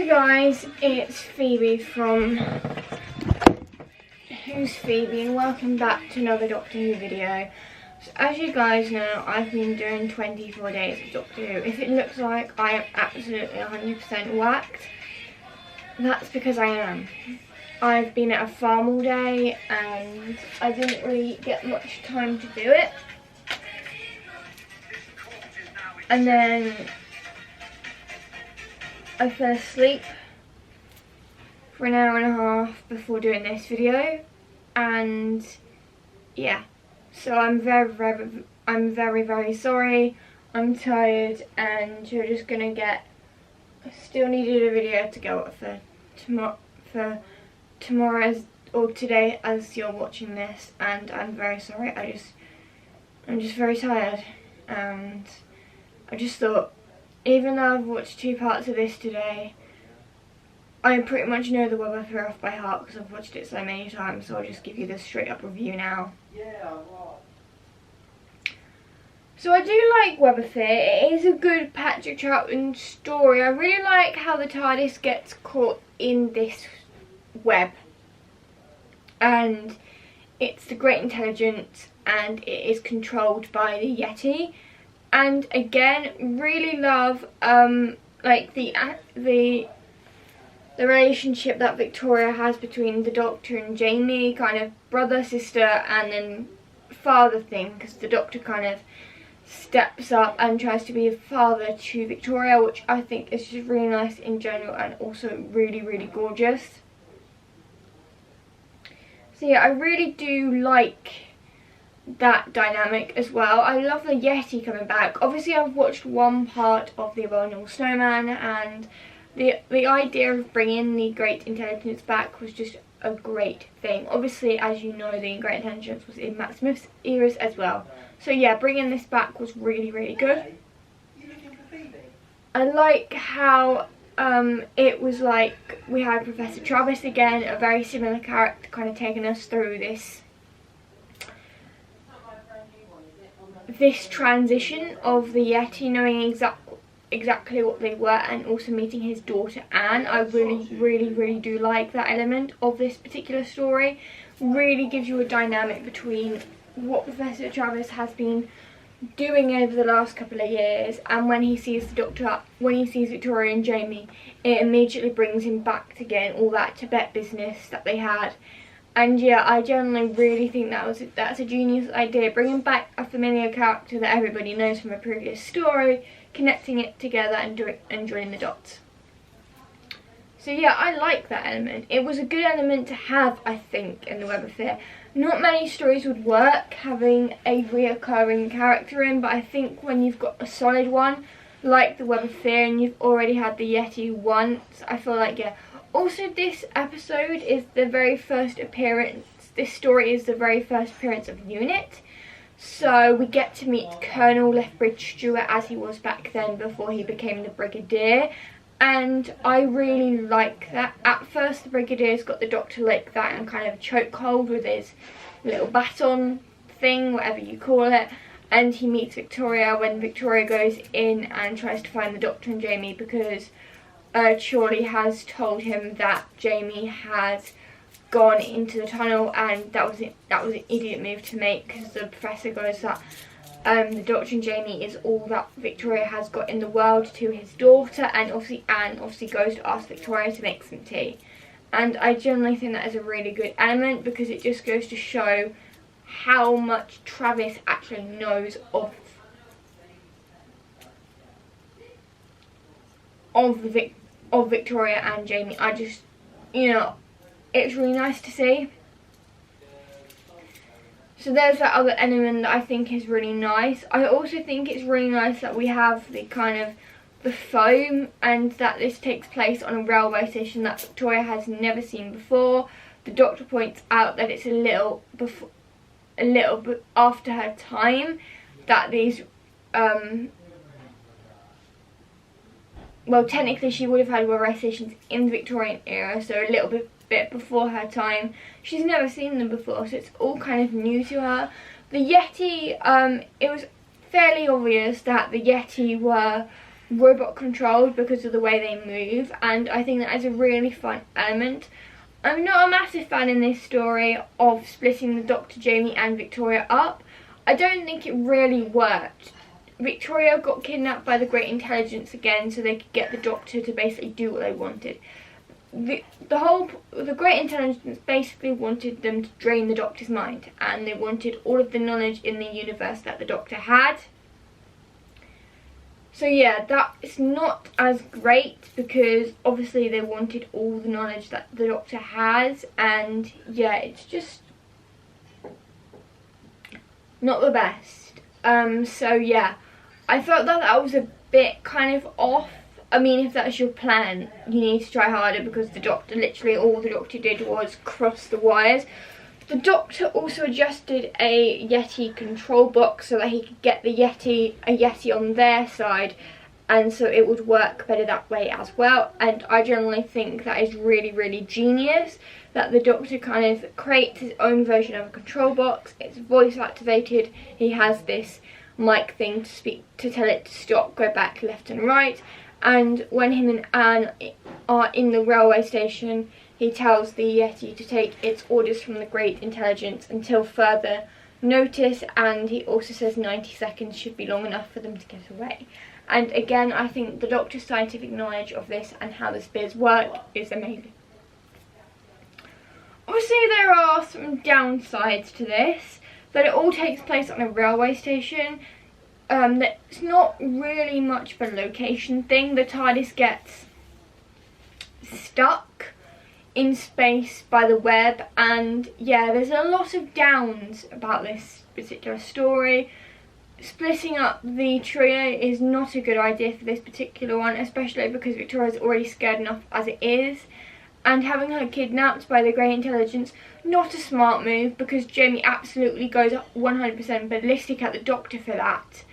Guys, it's Phoebe from Who's Phoebe, and welcome back to another Doctor Who video. So as you guys know, I've been doing 24 days of Doctor Who. If it looks like I am absolutely 100% whacked, that's because I am. I've been at a farm all day and I didn't really get much time to do it. And then I fell asleep for an hour and a half before doing this video, and yeah, so I'm very sorry. I'm tired, and you're just gonna get. I still needed a video to go up for tomorrow or today as you're watching this, and I'm very sorry. I'm just very tired, and I just thought, even though I've watched 2 parts of this today, I pretty much know the Web of Fear off by heart because I've watched it so many times, so I'll just give you the straight up review now. So I do like Web of Fear. It is a good Patrick Troughton story. I really like how the TARDIS gets caught in this web, and it's the Great Intelligence and it is controlled by the Yeti. And again, really love like the relationship that Victoria has between the Doctor and Jamie, kind of brother, sister, and then father thing, because the Doctor kind of steps up and tries to be a father to Victoria, which I think is just really nice in general and also really gorgeous. So yeah, I really do like that dynamic as well. I love the Yeti coming back. Obviously I've watched 1 part of The Abominable Snowman, and the idea of bringing the Great Intelligence back was just a great thing. Obviously, as you know, the Great Intelligence was in Matt Smith's eras as well. So yeah, bringing this back was really good. I like how it was like we had Professor Travis again, a very similar character, kind of taking us through this transition of the Yeti knowing exactly what they were, and also meeting his daughter Anne. I really do like that element of this particular story. Really gives you a dynamic between what Professor Travis has been doing over the last couple of years, and when he sees the Doctor, when he sees Victoria and Jamie, it immediately brings him back again, all that Tibet business that they had. And yeah, I generally really think that's a genius idea, bringing back a familiar character that everybody knows from a previous story, connecting it together and joining the dots. So yeah, I like that element. It was a good element to have, I think, in the Web of Fear. Not many stories would work having a reoccurring character in, but I think when you've got a solid one, like the Web of Fear, and you've already had the Yeti once, I feel like, yeah. Also, this episode is the very first appearance, this story is the very first appearance of UNIT. So we get to meet Colonel Lethbridge Stewart as he was back then before he became the Brigadier. And I really like that. At first the Brigadier's got the Doctor like that and kind of a chokehold with his little baton thing, whatever you call it. And he meets Victoria when Victoria goes in and tries to find the Doctor and Jamie, because Chorley has told him that Jamie has gone into the tunnel, and that was an idiot move to make, because the Professor goes that the Doctor and Jamie is all that Victoria has got in the world to his daughter, and obviously Anne goes to ask Victoria to make some tea. And I generally think that is a really good element, because it just goes to show how much Travis actually knows of Victoria and Jamie. I just, you know, it's really nice to see. So there's that other element that I think is really nice. I also think it's really nice that we have the kind of the foam, and that this takes place on a railway station that Victoria has never seen before. The Doctor points out that it's a little bit after her time, that these well, technically she would have had railway stations in the Victorian era, so a little bit before her time. She's never seen them before, so it's all kind of new to her. The Yeti, it was fairly obvious that the Yeti were robot controlled because of the way they move, and I think that is a really fun element. I'm not a massive fan in this story of splitting the Doctor, Jamie and Victoria up. I don't think it really worked. Victoria got kidnapped by the Great Intelligence again so they could get the Doctor to basically do what they wanted. The Great Intelligence basically wanted them to drain the Doctor's mind, and they wanted all of the knowledge in the universe that the Doctor had. So yeah, that's not as great because obviously they wanted all the knowledge that the Doctor has, and yeah, it's just not the best. So yeah, I felt that that was a bit kind of off. I mean, if that's your plan, you need to try harder because the Doctor, literally all the Doctor did was cross the wires. The Doctor also adjusted a Yeti control box so that he could get a Yeti on their side, and so it would work better that way as well. And I generally think that is really, really genius, that the Doctor kind of creates his own version of a control box. It's voice activated. He has this mic thing to speak, to tell it to stop, go back, left and right. And when him and Anne are in the railway station, he tells the Yeti to take its orders from the Great Intelligence until further notice, and he also says 90 seconds should be long enough for them to get away. And again, I think the Doctor's scientific knowledge of this and how the spears work is amazing. Obviously there are some downsides to this, that it all takes place on a railway station. It's not really much of a location thing. The TARDIS gets stuck in space by the web, and yeah, there's a lot of downs about this particular story. Splitting up the trio is not a good idea for this particular one, especially because Victoria's already scared enough as it is, and having her kidnapped by the Great Intelligence, not a smart move, because Jamie absolutely goes 100% ballistic at the Doctor for that,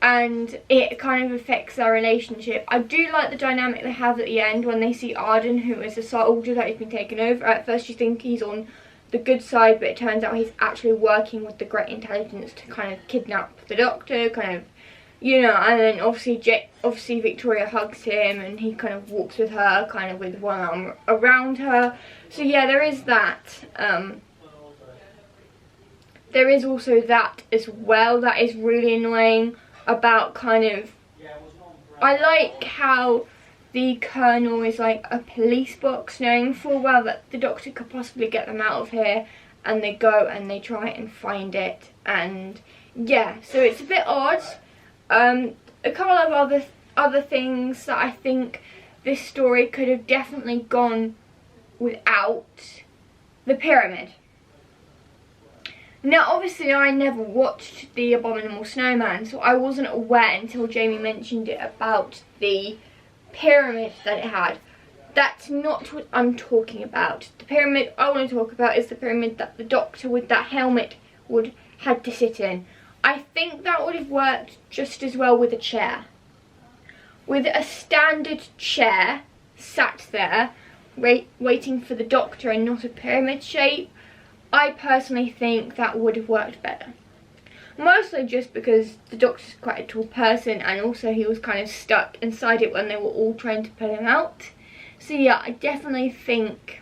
and it kind of affects their relationship. I do like the dynamic they have at the end when they see Arden, who is a soldier that has been taken over. At first you think he's on the good side, but it turns out he's actually working with the Great Intelligence to kind of kidnap the Doctor, kind of, you know. And then obviously Victoria hugs him and he kind of walks with her, kind of with one arm around her. So yeah, there is that. There is also that as well that is really annoying about kind of, I like how the Colonel is like a police box, knowing full well that the Doctor could possibly get them out of here, and they go and they try and find it, and yeah, so it's a bit odd. A couple of other things that I think this story could have definitely gone without: the pyramid. Now obviously I never watched The Abominable Snowman, so I wasn't aware until Jamie mentioned it about the pyramid that it had. That's not what I'm talking about. The pyramid I want to talk about is the pyramid that the Doctor with that helmet had to sit in. I think that would have worked just as well with a chair. With a standard chair sat there waiting for the Doctor and not a pyramid shape, I personally think that would have worked better. Mostly just because the Doctor's quite a tall person, and also he was kind of stuck inside it when they were all trying to pull him out. So yeah, I definitely think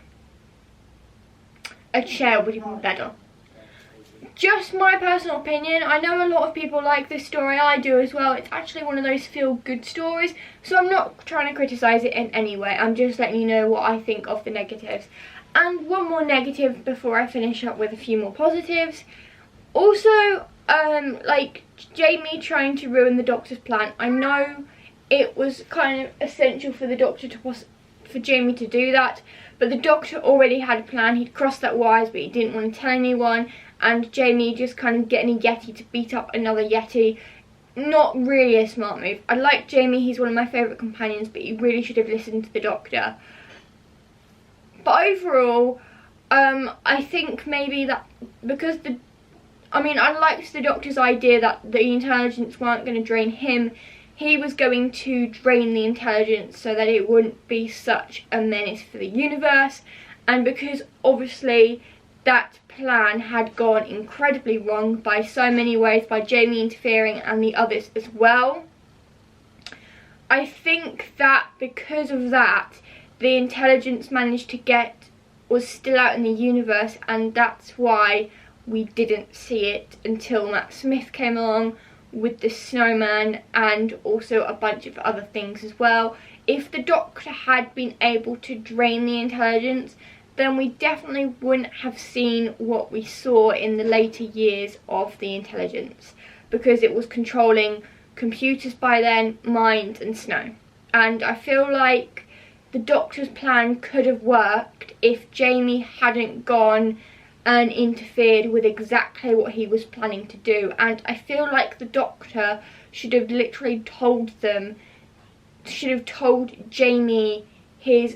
a chair would have been better. Just my personal opinion. I know a lot of people like this story, I do as well. It's actually one of those feel-good stories, so I'm not trying to criticise it in any way. I'm just letting you know what I think of the negatives. And one more negative before I finish up with a few more positives. Also, like Jamie trying to ruin the Doctor's plan. I know it was kind of essential for the Doctor for Jamie to do that, but the Doctor already had a plan. He'd crossed that wires, but he didn't want to tell anyone, and Jamie just kind of getting a Yeti to beat up another Yeti. Not really a smart move. I like Jamie, he's one of my favourite companions, but he really should have listened to the Doctor. But overall, I think maybe that because I liked the Doctor's idea that the Intelligence weren't going to drain him. He was going to drain the Intelligence so that it wouldn't be such a menace for the universe. And because obviously that plan had gone incredibly wrong by so many ways, by Jamie interfering and the others as well, I think that because of that, the intelligence managed to was still out in the universe, and that's why we didn't see it until Matt Smith came along with the snowman and also a bunch of other things as well. If the Doctor had been able to drain the intelligence, then we definitely wouldn't have seen what we saw in the later years of the intelligence, because it was controlling computers by then, minds and snow. And I feel like the Doctor's plan could have worked if Jamie hadn't gone and interfered with exactly what he was planning to do. And I feel like the Doctor should have literally told Jamie his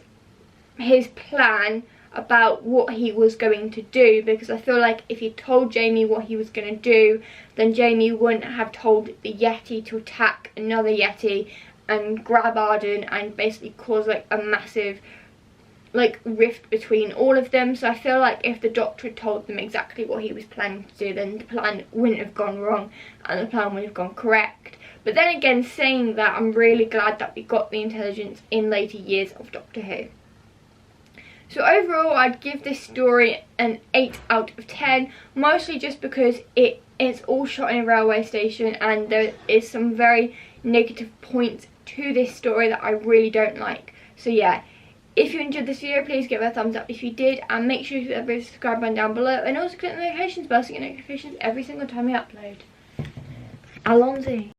plan about what he was going to do, because I feel like if he told Jamie what he was going to do, then Jamie wouldn't have told the Yeti to attack another Yeti and grab Arden and basically cause like a massive like rift between all of them. So I feel like if the Doctor had told them exactly what he was planning to do, then the plan wouldn't have gone wrong and the plan would have gone correct. But then again, saying that, I'm really glad that we got the intelligence in later years of Doctor Who. So overall, I'd give this story an 8 out of 10, mostly just because it's all shot in a railway station and there is some very negative points to this story that I really don't like. So yeah, if you enjoyed this video, please give it a thumbs up if you did, and make sure you hit the subscribe button down below, and also click the notifications bell so you get notifications every single time we upload. Allons-y.